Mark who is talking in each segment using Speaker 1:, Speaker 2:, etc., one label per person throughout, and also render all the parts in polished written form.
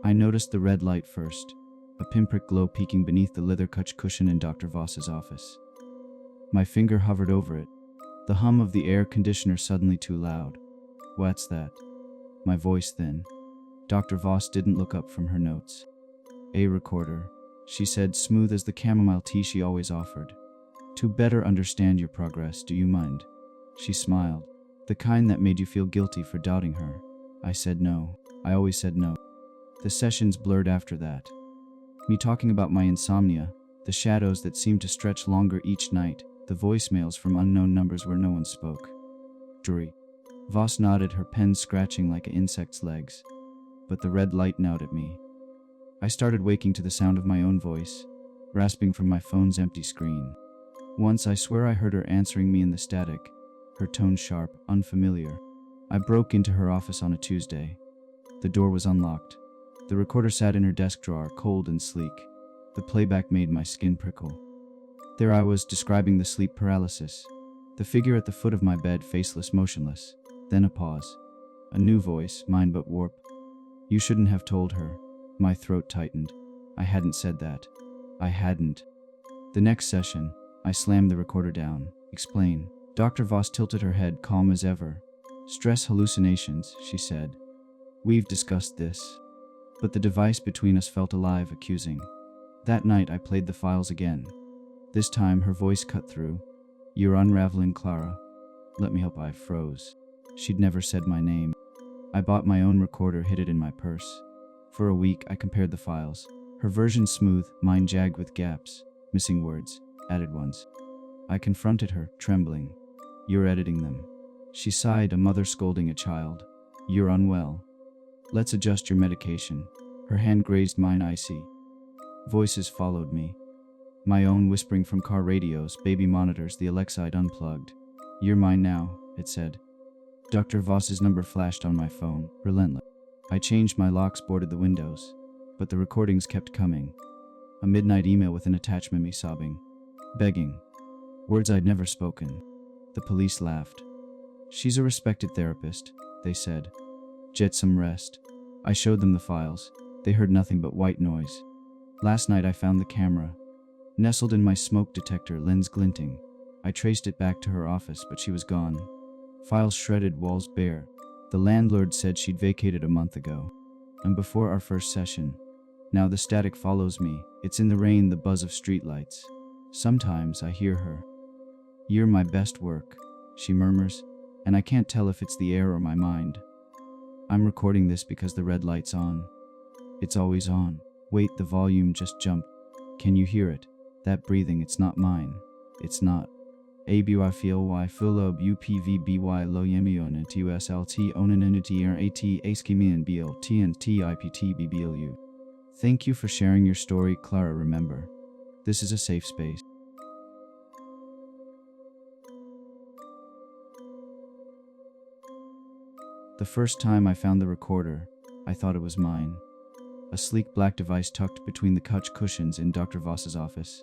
Speaker 1: I noticed the red light first, a pinprick glow peeking beneath the leather couch cushion in Dr. Voss's office. My finger hovered over it, the hum of the air conditioner suddenly too loud. What's that? My voice thin. Dr. Voss didn't look up from her notes. A recorder, she said, smooth as the chamomile tea she always offered. To better understand your progress, do you mind? She smiled. The kind that made you feel guilty for doubting her. I said no. I always said no. The sessions blurred after that. Me talking about my insomnia, the shadows that seemed to stretch longer each night, the voicemails from unknown numbers where no one spoke. Drury. Voss nodded, her pen scratching like an insect's legs. But the red light gnawed at me. I started waking to the sound of my own voice, rasping from my phone's empty screen. Once I swear I heard her answering me in the static, her tone sharp, unfamiliar. I broke into her office on a Tuesday. The door was unlocked. The recorder sat in her desk drawer, cold and sleek. The playback made my skin prickle. There I was, describing the sleep paralysis. The figure at the foot of my bed, faceless, motionless. Then a pause. A new voice, mine but warp. You shouldn't have told her. My throat tightened. I hadn't said that. I hadn't. The next session, I slammed the recorder down. Explain. Dr. Voss tilted her head, calm as ever. Stress hallucinations, she said. We've discussed this. But the device between us felt alive, accusing. That night I played the files again. This time her voice cut through. You're unraveling, Clara. Let me help. I froze. She'd never said my name. I bought my own recorder, hid it in my purse. For a week I compared the files. Her version smooth, mine jagged with gaps, missing words, added ones. I confronted her, trembling. You're editing them. She sighed, a mother scolding a child. You're unwell. Let's adjust your medication. Her hand grazed mine, icy. Voices followed me. My own whispering from car radios, baby monitors, the Alexa I'd unplugged. You're mine now, it said. Dr. Voss's number flashed on my phone, relentless. I changed my locks, boarded the windows, but the recordings kept coming. A midnight email with an attachment, me sobbing, begging. Words I'd never spoken. The police laughed. She's a respected therapist, they said. Get some rest. I showed them the files. They heard nothing but white noise. Last night I found the camera. Nestled in my smoke detector, lens glinting. I traced it back to her office, but she was gone. Files shredded, walls bare. The landlord said she'd vacated a month ago. And before our first session. Now the static follows me. It's in the rain, the buzz of streetlights. Sometimes I hear her. You're my best work, she murmurs, and I can't tell if it's the air or my mind. I'm recording this because the red light's on. It's always on. Wait, the volume just jumped. Can you hear it? That breathing, it's not mine. It's not. ABY FLY Fulob UPVBY Lo Yemion TUSLT Onanunity RAT Askimian BLT and TIPT BBLU. Thank you for sharing your story, Clara. Remember, this is a safe space. The first time I found the recorder, I thought it was mine. A sleek black device tucked between the couch cushions in Dr. Voss's office,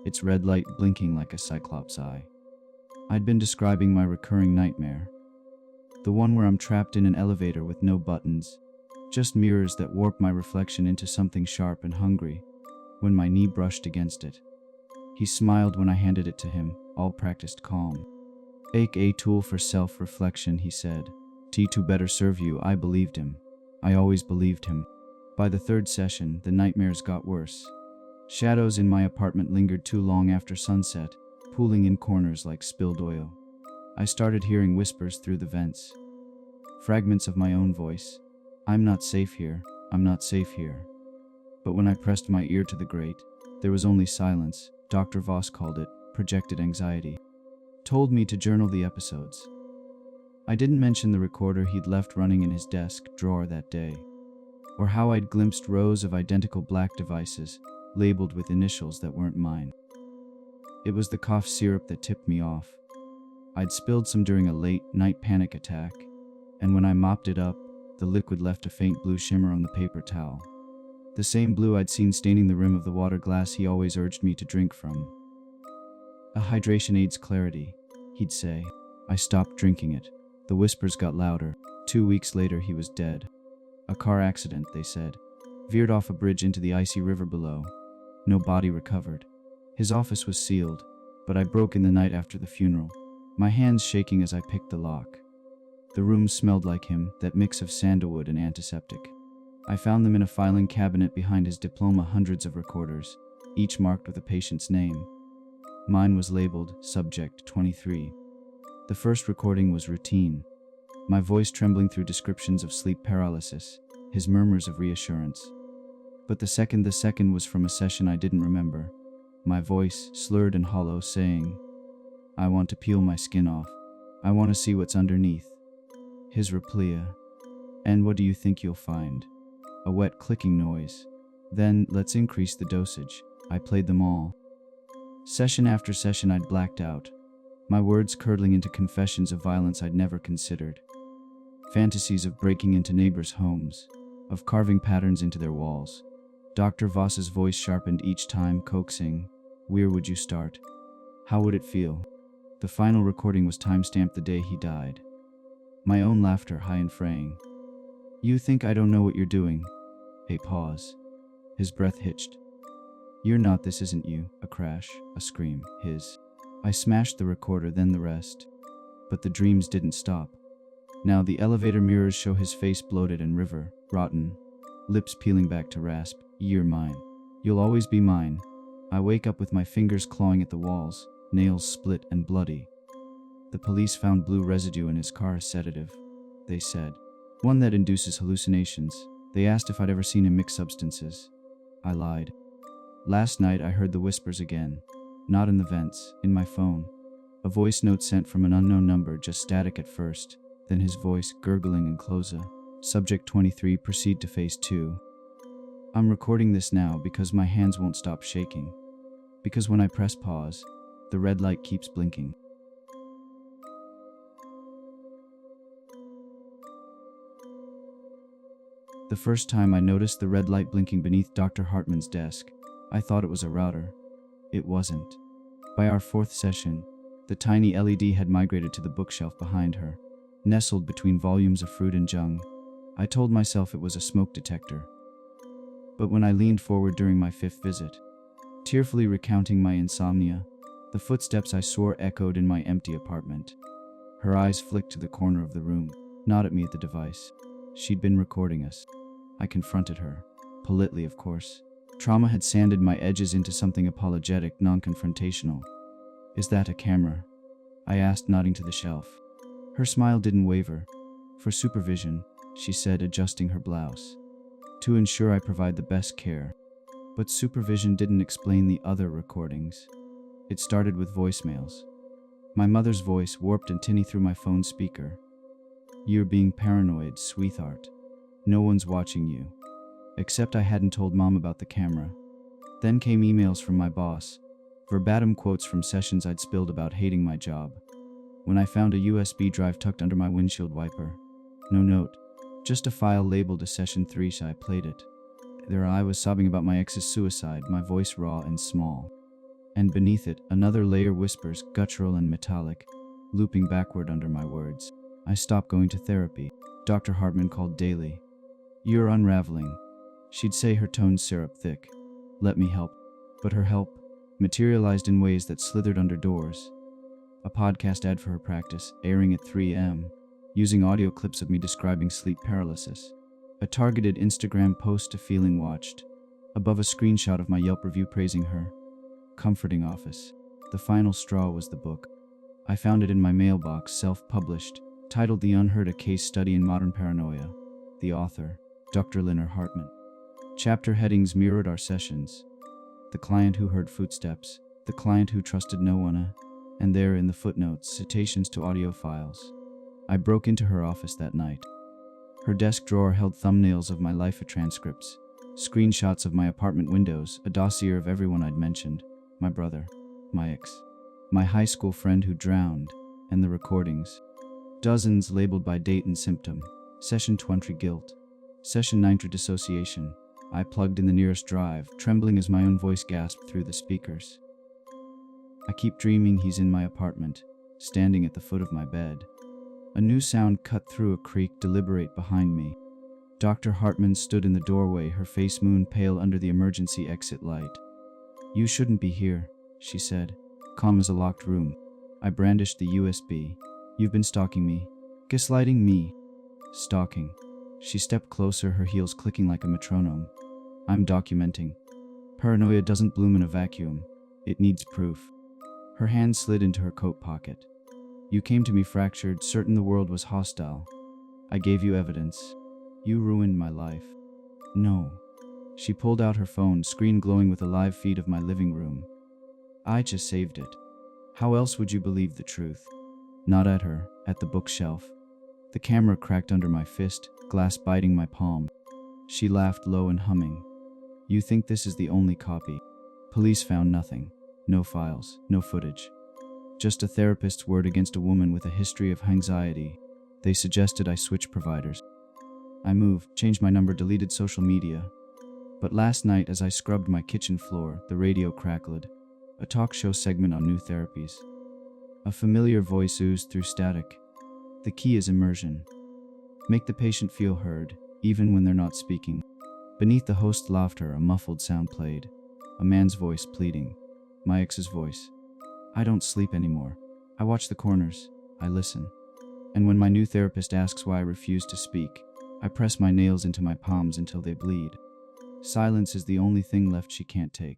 Speaker 1: its red light blinking like a cyclops eye. I'd been describing my recurring nightmare. The one where I'm trapped in an elevator with no buttons, just mirrors that warp my reflection into something sharp and hungry, when my knee brushed against it. He smiled when I handed it to him, all practiced calm. A tool for self-reflection, he said. To better serve you. I believed him. I always believed him. By the third session, the nightmares got worse. Shadows in my apartment lingered too long after sunset, pooling in corners like spilled oil. I started hearing whispers through the vents. Fragments of my own voice. I'm not safe here. I'm not safe here. But when I pressed my ear to the grate, there was only silence. Dr. Voss called it projected anxiety. Told me to journal the episodes. I didn't mention the recorder he'd left running in his desk drawer that day, or how I'd glimpsed rows of identical black devices, labeled with initials that weren't mine. It was the cough syrup that tipped me off. I'd spilled some during a late-night panic attack, and when I mopped it up, the liquid left a faint blue shimmer on the paper towel. The same blue I'd seen staining the rim of the water glass he always urged me to drink from. A hydration aids clarity, he'd say. I stopped drinking it. The whispers got louder. 2 weeks later, he was dead. A car accident, they said. veered off a bridge into the icy river below. No body recovered. His office was sealed, but I broke in the night after the funeral, my hands shaking as I picked the lock. The room smelled like him, that mix of sandalwood and antiseptic. I found them in a filing cabinet behind his diploma, hundreds of recorders, each marked with a patient's name. Mine was labeled Subject 23. The first recording was routine, my voice trembling through descriptions of sleep paralysis, his murmurs of reassurance. But the second was from a session I didn't remember, my voice slurred and hollow, saying, "I want to peel my skin off. I want to see what's underneath." His reply, "And what do you think you'll find?" A wet clicking noise. Then, "Let's increase the dosage." I played them all. Session after session I'd blacked out, my words curdling into confessions of violence I'd never considered. Fantasies of breaking into neighbors' homes, of carving patterns into their walls. Dr. Voss's voice sharpened each time, coaxing, "Where would you start? How would it feel?" The final recording was time-stamped the day he died. My own laughter high and fraying. "You think I don't know what you're doing?" A pause. His breath hitched. "You're not, this isn't you." A crash, a scream, his. I smashed the recorder, then the rest. But the dreams didn't stop. Now the elevator mirrors show his face bloated and river, rotten, lips peeling back to rasp, "You're mine. You'll always be mine." I wake up with my fingers clawing at the walls, nails split and bloody. The police found blue residue in his car, a sedative, they said. One that induces hallucinations. They asked if I'd ever seen him mix substances. I lied. Last night I heard the whispers again. Not in the vents, in my phone. A voice note sent from an unknown number, just static at first, then his voice gurgling and closer. Subject 23, proceed to phase 2. I'm recording this now because my hands won't stop shaking. Because when I press pause, the red light keeps blinking. The first time I noticed the red light blinking beneath Dr. Hartman's desk, I thought it was a router. It wasn't. By our 4th session, the tiny LED had migrated to the bookshelf behind her, nestled between volumes of fruit and jung. I told myself it was a smoke detector. But when I leaned forward during my 5th visit, tearfully recounting my insomnia, the footsteps I swore echoed in my empty apartment. Her eyes flicked to the corner of the room, not at me, at the device. She'd been recording us. I confronted her. Politely, of course. Trauma had sanded my edges into something apologetic, non-confrontational. "Is that a camera?" I asked, nodding to the shelf. Her smile didn't waver. "For supervision," she said, adjusting her blouse. "To ensure I provide the best care." But supervision didn't explain the other recordings. It started with voicemails. My mother's voice, warped and tinny through my phone speaker. "You're being paranoid, sweetheart. No one's watching you." Except I hadn't told Mom about the camera. Then came emails from my boss, verbatim quotes from sessions I'd spilled about hating my job. When I found a USB drive tucked under my windshield wiper. No note, just a file labeled a session 3, so I played it. There I was sobbing about my ex's suicide, my voice raw and small. And beneath it, another layer, whispers, guttural and metallic, looping backward under my words. I stopped going to therapy. Dr. Hartman called daily. "You're unraveling." She'd say, her tone syrup thick. "Let me help." But her help materialized in ways that slithered under doors. A podcast ad for her practice, airing at 3 a.m., using audio clips of me describing sleep paralysis. A targeted Instagram post to feeling watched. Above a screenshot of my Yelp review praising her. Comforting office. The final straw was the book. I found it in my mailbox, self-published, titled The Unheard, a Case Study in Modern Paranoia. The author, Dr. Leonard Hartman. Chapter headings mirrored our sessions. The client who heard footsteps, the client who trusted no one, and there in the footnotes, citations to audio files. I broke into her office that night. Her desk drawer held thumbnails of my life transcripts, screenshots of my apartment windows, a dossier of everyone I'd mentioned, my brother, my ex, my high school friend who drowned, and the recordings. Dozens labeled by date and symptom. Session 20, guilt. Session 9, dissociation. I plugged in the nearest drive, trembling as my own voice gasped through the speakers. I keep dreaming he's in my apartment, standing at the foot of my bed. A new sound cut through a creak, deliberate behind me. Dr. Hartman stood in the doorway, her face moon pale under the emergency exit light. "You shouldn't be here," she said, calm as a locked room. I brandished the USB. "You've been stalking me." "Gaslighting me." "Stalking." She stepped closer, her heels clicking like a metronome. "I'm documenting." Paranoia doesn't bloom in a vacuum. It needs proof. Her hand slid into her coat pocket. "You came to me fractured, certain the world was hostile. I gave you evidence. You ruined my life." "No." She pulled out her phone, screen glowing with a live feed of my living room. "I just saved it. How else would you believe the truth?" Not at her, at the bookshelf. The camera cracked under my fist, glass biting my palm. She laughed low and humming. "You think this is the only copy?" Police found nothing. No files, no footage. Just a therapist's word against a woman with a history of anxiety. They suggested I switch providers. I moved, changed my number, deleted social media. But last night, as I scrubbed my kitchen floor, the radio crackled. A talk show segment on new therapies. A familiar voice oozed through static. "The key is immersion. Make the patient feel heard, even when they're not speaking." Beneath the host's laughter, a muffled sound played. A man's voice pleading. My ex's voice. "I don't sleep anymore. I watch the corners. I listen. And when my new therapist asks why I refuse to speak, I press my nails into my palms until they bleed. Silence is the only thing left she can't take."